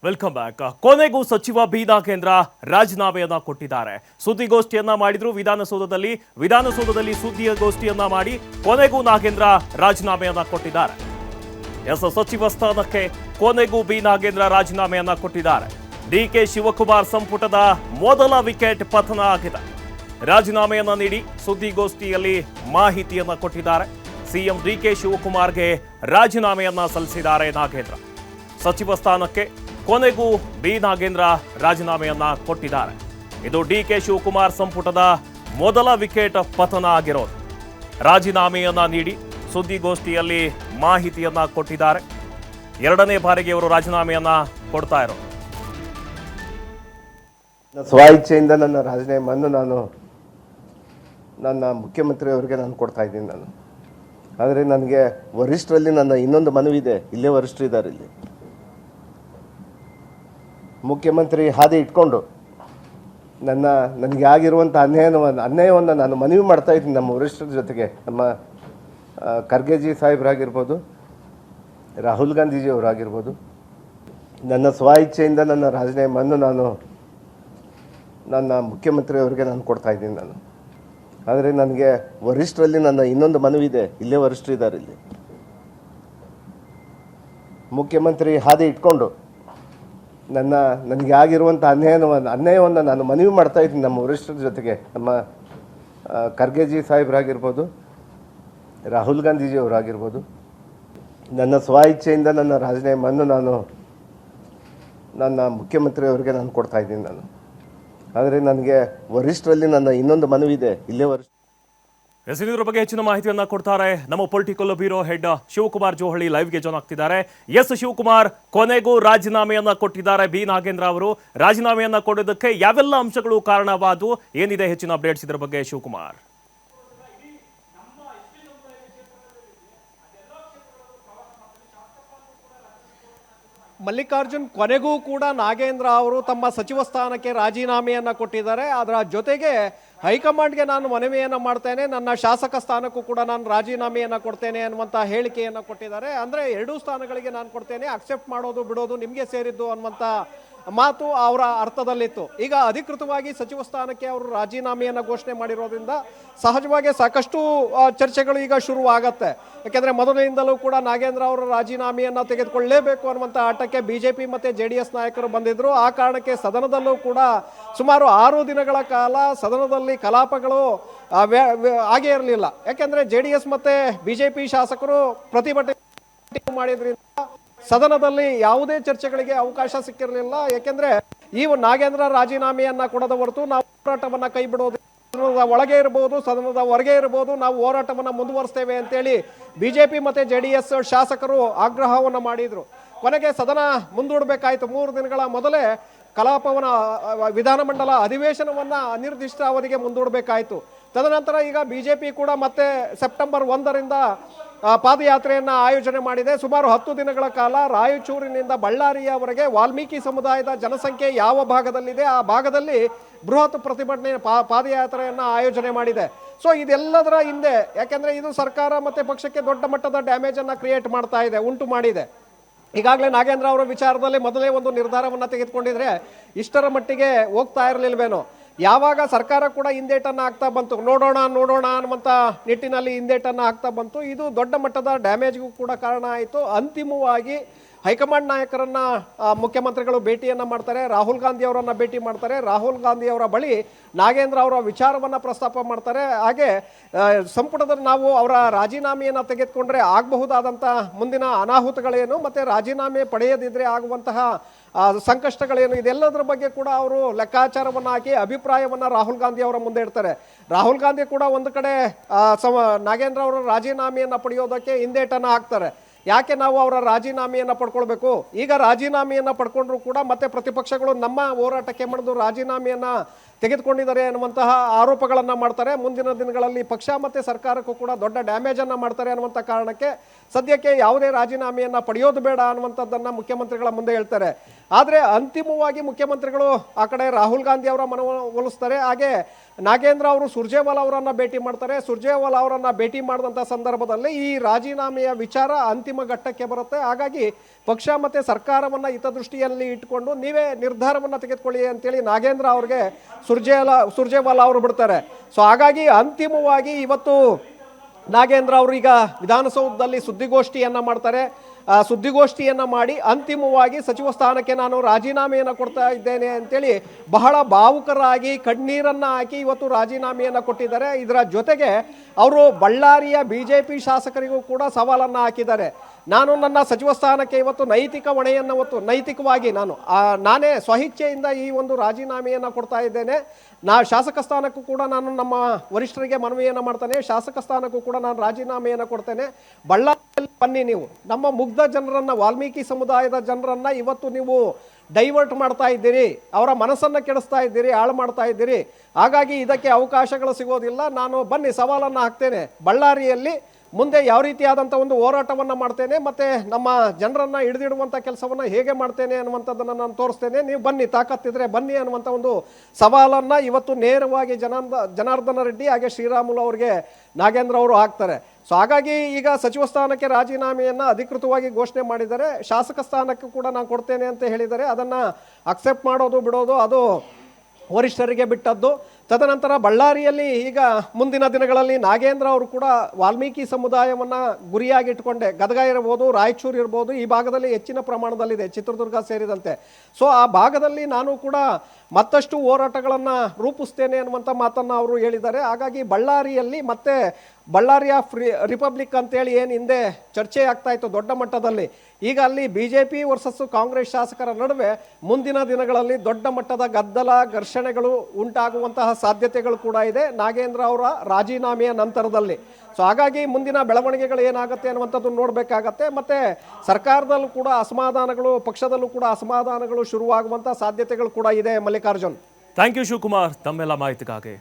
Welcome back. ಕೊನೆಗೂ ಸಚಿವ B Nagendra ರಾಜೀನಾಮೆಯನ್ನ ಕೊಟ್ಟಿದ್ದಾರೆ. ಸುದ್ದಿಗೋಷ್ಠಿಯನ್ನ ಮಾಡಿದ್ರು ವಿಧಾನಸೌಧದಲ್ಲಿ ಸುದ್ದಿಗೋಷ್ಠಿಯನ್ನ ಮಾಡಿ ಕೊನೆಗೂ ನಾಗೇಂದ್ರ ರಾಜೀನಾಮೆಯನ್ನ ಕೊಟ್ಟಿದ್ದಾರೆ. ಸಚಿವ ಸ್ಥಾನಕ್ಕೆ ಕೊನೆಗೂ ಬಿ ನಾಗೇಂದ್ರ ರಾಜೀನಾಮೆಯನ್ನ ಕೊಟ್ಟಿದ್ದಾರೆ. ಡಿಕೆ ಶಿವಕುಮಾರ್ ಸಂಪುಟದ ಮೊದಲ ವಿಕೆಟ್ ಪತನ ಆಗಿದೆ. ರಾಜೀನಾಮೆಯನ್ನ ನೀಡಿ ಸುದ್ದಿಗೋಷ್ಠಿಯಲ್ಲಿ ಮಾಹಿತಿಯನ್ನ ಕೊಟ್ಟಿದ್ದಾರೆ. ಸಿಎಂ ಡಿಕೆ ಶಿವಕುಮಾರ್ಗೆ ರಾಜೀನಾಮೆಯನ್ನ ಸಲ್ಲಿಸಿದ್ದಾರೆ ನಾಗೇಂದ್ರ. ಸಚಿವ ಸ್ಥಾನಕ್ಕೆ ಕೊನೆಗೂ ಬಿ ನಾಗೇಂದ್ರ ರಾಜೀನಾಮೆಯನ್ನ ಕೊಟ್ಟಿದ್ದಾರೆ. ಇದು ಡಿಕೆ ಶಿವಕುಮಾರ್ ಸಂಪುಟದ ಮೊದಲ ವಿಕೆಟ್ ಪತನ ಆಗಿರೋದು. ರಾಜೀನಾಮೆಯನ್ನ ನೀಡಿ ಸುದ್ದಿಗೋಷ್ಠಿಯಲ್ಲಿ ಮಾಹಿತಿಯನ್ನ ಕೊಟ್ಟಿದ್ದಾರೆ. ಎರಡನೇ ಬಾರಿಗೆ ಇವರು ರಾಜೀನಾಮೆಯನ್ನ ಕೊಡ್ತಾ ಇರೋದು. ಸ್ವ ಇಚ್ಛೆಯಿಂದ ನನ್ನ ರಾಜೀನಾಮೆಯನ್ನು ನನ್ನ ಮುಖ್ಯಮಂತ್ರಿಯವರಿಗೆ ನಾನು ಕೊಡ್ತಾ ಇದ್ದೀನಿ. ಆದರೆ ನನಗೆ ವರಿಷ್ಠರಲ್ಲಿ ನನ್ನ ಇನ್ನೊಂದು ಮನವಿದೆ. ಇಲ್ಲೇ ವರಿಷ್ಠರಿದ್ದಾರೆ. ಇಲ್ಲಿ ಮುಖ್ಯಮಂತ್ರಿ ಹಾದಿ ಇಟ್ಕೊಂಡು ನನಗೆ ಆಗಿರುವಂಥ ಅನ್ಯಾಯವನ್ನು ನಾನು ಮನವಿ ಮಾಡ್ತಾ ಇದ್ದೀನಿ ನಮ್ಮ ವರಿಷ್ಠರ ಜೊತೆಗೆ. ನಮ್ಮ ಖರ್ಗೆಜಿ ಸಾಹೇಬರಾಗಿರ್ಬೋದು, ರಾಹುಲ್ ಗಾಂಧೀಜಿಯವರಾಗಿರ್ಬೋದು. ನನ್ನ ಸ್ವ ಇಚ್ಛೆಯಿಂದ ನನ್ನ ರಾಜೀನಾಮೆಯನ್ನು ನನ್ನ ಮುಖ್ಯಮಂತ್ರಿಯವರಿಗೆ ನಾನು ಕೊಡ್ತಾ ಇದ್ದೀನಿ. ಆದರೆ ನನಗೆ ವರಿಷ್ಠರಲ್ಲಿ ನನ್ನ ಇನ್ನೊಂದು ಮನವಿದೆ. ಇಲ್ಲೇ ವರಿಷ್ಠರಿದ್ದಾರೆ. ಇಲ್ಲಿ ಮುಖ್ಯಮಂತ್ರಿ ಹಾದಿ ಇಟ್ಕೊಂಡು ನನಗೆ ಆಗಿರುವಂಥ ಅನ್ಯಾಯವನ್ನು ನಾನು ಮನವಿ ಮಾಡ್ತಾ ಇದ್ದೀನಿ ನಮ್ಮ ವರಿಷ್ಠರ ಜೊತೆಗೆ. ನಮ್ಮ ಖರ್ಗೆಜಿ ಸಾಹೇಬರಾಗಿರ್ಬೋದು, ರಾಹುಲ್ ಗಾಂಧೀಜಿಯವರಾಗಿರ್ಬೋದು. ನನ್ನ ಸ್ವ ಇಚ್ಛೆಯಿಂದ ನನ್ನ ರಾಜೀನಾಮೆಯನ್ನು ನನ್ನ ಮುಖ್ಯಮಂತ್ರಿಯವರಿಗೆ ನಾನು ಕೊಡ್ತಾ ಇದ್ದೀನಿ. ಆದರೆ ನನಗೆ ವರಿಷ್ಠರಲ್ಲಿ ನನ್ನ ಇನ್ನೊಂದು ಮನವಿದೆ. ಇಲ್ಲೇ ಇದರ ಬಗ್ಗೆ ಹೆಚ್ಚಿನ ಮಾಹಿತಿಯನ್ನ ಕೊಡ್ತಾರೆ ನಮ್ಮ political bureau head Shivakumar Johali ಲೈವ್ಗೆ ಜಾಯ್ನ್ ಆಗ್ತಿದ್ದಾರೆ. ಶಿವಕುಮಾರ್ ಕೊನೆಗೂ ರಾಜೀನಾಮೆಯನ್ನ ಕೊಟ್ಟಿದ್ದಾರೆ. ಬಿ ನಾಗೇಂದ್ರ ಅವರು ರಾಜೀನಾಮೆಯನ್ನ ಕೊಡೋದಕ್ಕೆ ಯಾವೆಲ್ಲ ಅಂಶಗಳು ಕಾರಣವಾದವು, ಏನಿದೆ ಹೆಚ್ಚಿನ ಅಪ್ಡೇಟ್ಸ್ ಇದರ ಬಗ್ಗೆ ಶಿವಕುಮಾರ್? ಮಲ್ಲಿಕಾರ್ಜುನ್, ಕೊನೆಗೂ ಕೂಡ ನಾಗೇಂದ್ರ ಅವರು ತಮ್ಮ ಸಚಿವ ಸ್ಥಾನಕ್ಕೆ ರಾಜೀನಾಮೆಯನ್ನು ಕೊಟ್ಟಿದ್ದಾರೆ. ಅದರ ಜೊತೆಗೆ ಹೈಕಮಾಂಡ್ಗೆ ನಾನು ಮನವಿಯನ್ನು ಮಾಡ್ತೇನೆ, ನನ್ನ ಶಾಸಕ ಸ್ಥಾನಕ್ಕೂ ಕೂಡ ನಾನು ರಾಜೀನಾಮೆಯನ್ನು ಕೊಡ್ತೇನೆ ಅನ್ನುವಂಥ ಹೇಳಿಕೆಯನ್ನು ಕೊಟ್ಟಿದ್ದಾರೆ. ಅಂದರೆ ಎರಡೂ ಸ್ಥಾನಗಳಿಗೆ ನಾನು ಕೊಡ್ತೇನೆ, ಅಕ್ಸೆಪ್ಟ್ ಮಾಡೋದು ಬಿಡೋದು ನಿಮಗೆ ಸೇರಿದ್ದು ಅನ್ನುವಂಥ ಮಾತು ಅವರ ಅರ್ಥದಲ್ಲಿತ್ತು. ಈಗ ಅಧಿಕೃತವಾಗಿ ಸಚಿವ ಸ್ಥಾನಕ್ಕೆ ಅವರು ರಾಜೀನಾಮೆಯನ್ನು ಘೋಷಣೆ ಮಾಡಿರೋದ್ರಿಂದ ಸಹಜವಾಗಿ ಸಾಕಷ್ಟು ಚರ್ಚೆಗಳು ಈಗ ಶುರುವಾಗತ್ತೆ. ಯಾಕೆಂದರೆ ಮೊದಲಿನಿಂದಲೂ ಕೂಡ ನಾಗೇಂದ್ರ ಅವರು ರಾಜೀನಾಮೆಯನ್ನು ತೆಗೆದುಕೊಳ್ಳಲೇಬೇಕು ಅನ್ನುವಂಥ ಆಟಕ್ಕೆ ಬಿಜೆಪಿ ಮತ್ತು JDS ನಾಯಕರು ಬಂದಿದ್ದರು. ಆ ಕಾರಣಕ್ಕೆ ಸದನದಲ್ಲೂ ಕೂಡ ಸುಮಾರು 6 ದಿನಗಳ ಕಾಲ ಸದನದಲ್ಲಿ ಕಲಾಪಗಳು ಆಗೇ ಇರಲಿಲ್ಲ. ಯಾಕೆಂದರೆ JDS ಮತ್ತು ಬಿಜೆಪಿ ಶಾಸಕರು ಪ್ರತಿಭಟನೆ ಮಾಡಿದ್ರಿಂದ ಸದನದಲ್ಲಿ ಯಾವುದೇ ಚರ್ಚೆಗಳಿಗೆ ಅವಕಾಶ ಸಿಕ್ಕಿರಲಿಲ್ಲ. ಯಾಕೆಂದ್ರೆ ಈ ನಾಗೇಂದ್ರ ರಾಜೀನಾಮೆಯನ್ನ ಕೊಡದ ಹೊರತು ನಾವು ಹೋರಾಟವನ್ನ ಕೈ ಬಿಡೋದು, ಸದನದ ಒಳಗೆ ಇರಬಹುದು, ಸದನದ ಹೊರಗೆ ಇರಬಹುದು, ನಾವು ಹೋರಾಟವನ್ನ ಮುಂದುವರಿಸ್ತೇವೆ ಅಂತೇಳಿ ಬಿಜೆಪಿ ಮತ್ತೆ JDS ಶಾಸಕರು ಆಗ್ರಹವನ್ನ ಮಾಡಿದ್ರು. ಕೊನೆಗೆ ಸದನ ಮುಂದೂಡಬೇಕಾಯಿತು. 3 ದಿನಗಳ ಮೊದಲೇ ಕಲಾಪವನ್ನ ವಿಧಾನಮಂಡಲ ಅಧಿವೇಶನವನ್ನ ಅನಿರ್ದಿಷ್ಟ ಅವಧಿಗೆ ಮುಂದೂಡಬೇಕಾಯಿತು. ತದನಂತರ ಈಗ ಬಿಜೆಪಿ ಕೂಡ ಮತ್ತೆ ಸೆಪ್ಟೆಂಬರ್ 1ರಿಂದ ಪಾದಯಾತ್ರೆಯನ್ನು ಆಯೋಜನೆ ಮಾಡಿದೆ. ಸುಮಾರು 10 ದಿನಗಳ ಕಾಲ ರಾಯಚೂರಿನಿಂದ ಬಳ್ಳಾರಿಯವರೆಗೆ ವಾಲ್ಮೀಕಿ ಸಮುದಾಯದ ಜನಸಂಖ್ಯೆ ಯಾವ ಭಾಗದಲ್ಲಿದೆ ಆ ಭಾಗದಲ್ಲಿ ಬೃಹತ್ ಪ್ರತಿಭಟನೆ ಪಾದಯಾತ್ರೆಯನ್ನು ಆಯೋಜನೆ ಮಾಡಿದೆ. ಸೊ ಇದೆಲ್ಲದರ ಹಿಂದೆ ಯಾಕೆಂದ್ರೆ ಇದು ಸರ್ಕಾರ ಮತ್ತೆ ಪಕ್ಷಕ್ಕೆ ದೊಡ್ಡ ಮಟ್ಟದ ಡ್ಯಾಮೇಜ್ ಅನ್ನ ಕ್ರಿಯೇಟ್ ಮಾಡ್ತಾ ಇದೆ, ಉಂಟು ಮಾಡಿದೆ. ಈಗಾಗಲೇ ನಾಗೇಂದ್ರ ಅವರ ವಿಚಾರದಲ್ಲಿ ಮೊದಲೇ ಒಂದು ನಿರ್ಧಾರವನ್ನು ತೆಗೆದುಕೊಂಡಿದ್ರೆ ಇಷ್ಟರ ಮಟ್ಟಿಗೆ ಹೋಗ್ತಾ ಇರಲಿಲ್ವೇನೋ. ಯಾವಾಗ ಸರ್ಕಾರ ಕೂಡ ಹಿಂದೇಟನ್ನು ಆಗ್ತಾ ಬಂತು, ನೋಡೋಣ ಅನ್ನುವಂಥ ನಿಟ್ಟಿನಲ್ಲಿ ಹಿಂದೇಟನ್ನು ಆಗ್ತಾ ಬಂತು. ಇದು ದೊಡ್ಡ ಮಟ್ಟದ ಡ್ಯಾಮೇಜ್ಗೂ ಕೂಡ ಕಾರಣ ಆಯಿತು. ಅಂತಿಮವಾಗಿ ಹೈಕಮಾಂಡ್ ನಾಯಕರನ್ನ ಮುಖ್ಯಮಂತ್ರಿಗಳು ಭೇಟಿಯನ್ನು ಮಾಡ್ತಾರೆ, ರಾಹುಲ್ ಗಾಂಧಿ ಅವರನ್ನು ಭೇಟಿ ಮಾಡ್ತಾರೆ. ರಾಹುಲ್ ಗಾಂಧಿ ಅವರ ಬಳಿ ನಾಗೇಂದ್ರ ಅವರ ವಿಚಾರವನ್ನು ಪ್ರಸ್ತಾಪ ಮಾಡ್ತಾರೆ. ಹಾಗೆ ಸಂಪುಟದಲ್ಲಿ ನಾವು ಅವರ ರಾಜೀನಾಮೆಯನ್ನು ತೆಗೆದುಕೊಂಡ್ರೆ ಆಗಬಹುದಾದಂಥ ಮುಂದಿನ ಅನಾಹುತಗಳೇನು ಮತ್ತು ರಾಜೀನಾಮೆ ಪಡೆಯದಿದ್ದರೆ ಆಗುವಂತಹ ಸಂಕಷ್ಟಗಳೇನು, ಇದೆಲ್ಲದರ ಬಗ್ಗೆ ಕೂಡ ಅವರು ಲೆಕ್ಕಾಚಾರವನ್ನು ಹಾಕಿ ಅಭಿಪ್ರಾಯವನ್ನು ರಾಹುಲ್ ಗಾಂಧಿ ಅವರ ಮುಂದೆ ಇಡ್ತಾರೆ. ರಾಹುಲ್ ಗಾಂಧಿ ಕೂಡ ಒಂದು ಕಡೆ ನಾಗೇಂದ್ರ ಅವರ ರಾಜೀನಾಮೆಯನ್ನು ಪಡೆಯೋದಕ್ಕೆ ಹಿಂದೇಟನ್ನು ಹಾಕ್ತಾರೆ. ಯಾಕೆ ನಾವು ಅವರ ರಾಜೀನಾಮೆಯನ್ನು ಪಡ್ಕೊಳ್ಬೇಕು, ಈಗ ರಾಜೀನಾಮೆಯನ್ನು ಪಡ್ಕೊಂಡ್ರು ಕೂಡ ಮತ್ತೆ ಪ್ರತಿಪಕ್ಷಗಳು ನಮ್ಮ ಹೋರಾಟಕ್ಕೆ ಮಾಡಿದು ರಾಜೀನಾಮೆಯನ್ನು ತೆಗೆದುಕೊಂಡಿದ್ದಾರೆ ಅನ್ನುವಂತಹ ಆರೋಪಗಳನ್ನು ಮಾಡ್ತಾರೆ. ಮುಂದಿನ ದಿನಗಳಲ್ಲಿ ಪಕ್ಷ ಮತ್ತು ಸರ್ಕಾರಕ್ಕೂ ಕೂಡ ದೊಡ್ಡ ಡ್ಯಾಮೇಜನ್ನು ಮಾಡ್ತಾರೆ ಅನ್ನುವಂಥ ಕಾರಣಕ್ಕೆ ಸದ್ಯಕ್ಕೆ ಯಾವುದೇ ರಾಜೀನಾಮೆಯನ್ನು ಪಡೆಯೋದು ಬೇಡ ಅನ್ನುವಂಥದ್ದನ್ನು ಮುಖ್ಯಮಂತ್ರಿಗಳ ಮುಂದೆ ಹೇಳ್ತಾರೆ. ಆದರೆ ಅಂತಿಮವಾಗಿ ಮುಖ್ಯಮಂತ್ರಿಗಳು ಆ ಕಡೆ ರಾಹುಲ್ ಗಾಂಧಿ ಅವರ ಮನವೊಲಿಸ್ತಾರೆ. ಹಾಗೆ ನಾಗೇಂದ್ರ ಅವರು ಸುರ್ಜೇವಾಲಾ ಅವರನ್ನ ಭೇಟಿ ಮಾಡ್ತಾರೆ. ಸುರ್ಜೇವಾಲಾ ಅವರನ್ನ ಭೇಟಿ ಮಾಡಿದಂಥ ಸಂದರ್ಭದಲ್ಲಿ ಈ ರಾಜೀನಾಮೆಯ ವಿಚಾರ ಅಂತಿಮ ಘಟ್ಟಕ್ಕೆ ಬರುತ್ತೆ. ಹಾಗಾಗಿ ಪಕ್ಷ ಮತ್ತೆ ಸರ್ಕಾರವನ್ನ ಹಿತದೃಷ್ಟಿಯಲ್ಲಿ ಇಟ್ಕೊಂಡು ನೀವೇ ನಿರ್ಧಾರವನ್ನ ತೆಗೆದುಕೊಳ್ಳಿ ಅಂತೇಳಿ ನಾಗೇಂದ್ರ ಅವ್ರಿಗೆ ಸುರ್ಜೇವಾಲಾ ಅವರು ಬಿಡ್ತಾರೆ. ಸೊ ಹಾಗಾಗಿ ಅಂತಿಮವಾಗಿ ಇವತ್ತು ನಾಗೇಂದ್ರ ಅವರು ಈಗ ವಿಧಾನಸೌಧದಲ್ಲಿ ಸುದ್ದಿಗೋಷ್ಠಿಯನ್ನ ಮಾಡ್ತಾರೆ. ಸುದ್ದಿಗೋಷ್ಠಿಯನ್ನ ಮಾಡಿ ಅಂತಿಮವಾಗಿ ಸಚಿವ ಸ್ಥಾನಕ್ಕೆ ನಾನು ರಾಜೀನಾಮೆಯನ್ನು ಕೊಡ್ತಾ ಇದ್ದೇನೆ ಅಂತೇಳಿ ಬಹಳ ಭಾವುಕರಾಗಿ ಕಣ್ಣೀರನ್ನ ಹಾಕಿ ಇವತ್ತು ರಾಜೀನಾಮೆಯನ್ನು ಕೊಟ್ಟಿದ್ದಾರೆ. ಇದರ ಜೊತೆಗೆ ಅವರು ಬಳ್ಳಾರಿಯ ಬಿಜೆಪಿ ಶಾಸಕರಿಗೂ ಕೂಡ ಸವಾಲನ್ನ ಹಾಕಿದ್ದಾರೆ. ನಾನು ನನ್ನ ಸಚಿವ ಸ್ಥಾನಕ್ಕೆ ಇವತ್ತು ನೈತಿಕ ಹೊಣೆಯನ್ನು ನೈತಿಕವಾಗಿ ನಾನೇ ಸ್ವಇಚ್ಛೆಯಿಂದ ಈ ಒಂದು ರಾಜೀನಾಮೆಯನ್ನು ಕೊಡ್ತಾ ಇದ್ದೇನೆ. ಶಾಸಕ ಸ್ಥಾನಕ್ಕೂ ಕೂಡ ನಾನು ನಮ್ಮ ವರಿಷ್ಠರಿಗೆ ಮನವಿಯನ್ನು ಮಾಡ್ತೇನೆ. ಶಾಸಕ ಸ್ಥಾನಕ್ಕೂ ಕೂಡ ನಾನು ರಾಜೀನಾಮೆಯನ್ನು ಕೊಡ್ತೇನೆ. ಬಳ್ಳಾರಿಯಲ್ಲಿ ಬನ್ನಿ, ನೀವು ನಮ್ಮ ಮುಗ್ಧ ಜನರನ್ನ, ವಾಲ್ಮೀಕಿ ಸಮುದಾಯದ ಜನರನ್ನ ಇವತ್ತು ನೀವು ಡೈವರ್ಟ್ ಮಾಡ್ತಾ ಇದ್ದೀರಿ, ಅವರ ಮನಸ್ಸನ್ನು ಕೆಡಿಸ್ತಾ ಇದ್ದೀರಿ, ಹಾಳು ಮಾಡ್ತಾ ಇದ್ದೀರಿ. ಹಾಗಾಗಿ ಇದಕ್ಕೆ ಅವಕಾಶಗಳು ಸಿಗೋದಿಲ್ಲ. ನಾನು ಬನ್ನಿ, ಸವಾಲನ್ನು ಹಾಕ್ತೇನೆ. ಬಳ್ಳಾರಿಯಲ್ಲಿ ಮುಂದೆ ಯಾವ ರೀತಿಯಾದಂಥ ಒಂದು ಹೋರಾಟವನ್ನು ಮಾಡ್ತೇನೆ, ಮತ್ತು ನಮ್ಮ ಜನರನ್ನು ಹಿಡಿದಿಡುವಂಥ ಕೆಲಸವನ್ನು ಹೇಗೆ ಮಾಡ್ತೇನೆ ಅನ್ನುವಂಥದ್ದನ್ನು ನಾನು ತೋರಿಸ್ತೇನೆ. ನೀವು ಬನ್ನಿ, ತಾಕತ್ತಿದ್ರೆ ಬನ್ನಿ ಅನ್ನುವಂಥ ಒಂದು ಸವಾಲನ್ನು ಇವತ್ತು ನೇರವಾಗಿ ಜನಾರ್ದನ ರೆಡ್ಡಿ ಹಾಗೆ ಶ್ರೀರಾಮುಲು ಅವರಿಗೆ ನಾಗೇಂದ್ರ ಅವರು ಹಾಕ್ತಾರೆ. ಸೊ ಹಾಗಾಗಿ ಈಗ ಸಚಿವ ಸ್ಥಾನಕ್ಕೆ ರಾಜೀನಾಮೆಯನ್ನು ಅಧಿಕೃತವಾಗಿ ಘೋಷಣೆ ಮಾಡಿದ್ದಾರೆ. ಶಾಸಕ ಸ್ಥಾನಕ್ಕೂ ಕೂಡ ನಾನು ಕೊಡ್ತೇನೆ ಅಂತ ಹೇಳಿದ್ದಾರೆ. ಅದನ್ನು ಅಕ್ಸೆಪ್ಟ್ ಮಾಡೋದು ಬಿಡೋದು ಅದು ವರಿಷ್ಠರಿಗೆ ಬಿಟ್ಟದ್ದು. ತದನಂತರ ಬಳ್ಳಾರಿಯಲ್ಲಿ ಈಗ ಮುಂದಿನ ದಿನಗಳಲ್ಲಿ ನಾಗೇಂದ್ರ ಅವರು ಕೂಡ ವಾಲ್ಮೀಕಿ ಸಮುದಾಯವನ್ನು ಗುರಿಯಾಗಿಟ್ಟುಕೊಂಡೆ, ಗದಗ ಇರ್ಬೋದು, ರಾಯಚೂರು ಇರ್ಬೋದು, ಈ ಭಾಗದಲ್ಲಿ ಹೆಚ್ಚಿನ ಪ್ರಮಾಣದಲ್ಲಿದೆ, ಚಿತ್ರದುರ್ಗ ಸೇರಿದಂತೆ. ಸೊ ಆ ಭಾಗದಲ್ಲಿ ನಾನು ಕೂಡ ಮತ್ತಷ್ಟು ಹೋರಾಟಗಳನ್ನು ರೂಪಿಸ್ತೇನೆ ಅನ್ನುವಂಥ ಮಾತನ್ನು ಅವರು ಹೇಳಿದ್ದಾರೆ. ಹಾಗಾಗಿ ಬಳ್ಳಾರಿಯಲ್ಲಿ ಮತ್ತೆ ಬಳ್ಳಾರಿಯ ರಿಪಬ್ಲಿಕ್ ಅಂತೇಳಿ ಏನು ಹಿಂದೆ ಚರ್ಚೆ ಆಗ್ತಾ ಇತ್ತು ದೊಡ್ಡ ಮಟ್ಟದಲ್ಲಿ, ಈಗ ಅಲ್ಲಿ ಬಿಜೆಪಿ ವರ್ಸಸ್ ಕಾಂಗ್ರೆಸ್ ಶಾಸಕರ ನಡುವೆ ಮುಂದಿನ ದಿನಗಳಲ್ಲಿ ದೊಡ್ಡ ಮಟ್ಟದ ಗದ್ದಲ, ಘರ್ಷಣೆಗಳು ಉಂಟಾಗುವಂತಹ ಸಾಧ್ಯತೆಗಳು ಕೂಡ ಇದೆ ನಾಗೇಂದ್ರ ಅವರ ರಾಜೀನಾಮೆಯ ನಂತರದಲ್ಲಿ. ಸೊ ಹಾಗಾಗಿ ಮುಂದಿನ ಬೆಳವಣಿಗೆಗಳು ಏನಾಗುತ್ತೆ ಅನ್ನುವಂಥದ್ದು ನೋಡಬೇಕಾಗತ್ತೆ. ಮತ್ತೆ ಸರ್ಕಾರದಲ್ಲೂ ಕೂಡ ಅಸಮಾಧಾನಗಳು, ಪಕ್ಷದಲ್ಲೂ ಕೂಡ ಅಸಮಾಧಾನಗಳು ಶುರುವಾಗುವಂಥ ಸಾಧ್ಯತೆಗಳು ಕೂಡ ಇದೆ. ಮಲ್ಲಿಕಾರ್ಜುನ್, ಥ್ಯಾಂಕ್ ಯು ಶಿವಕುಮಾರ್, ತಮ್ಮೆಲ್ಲ ಮಾಹಿತಿಗಾಗಿ.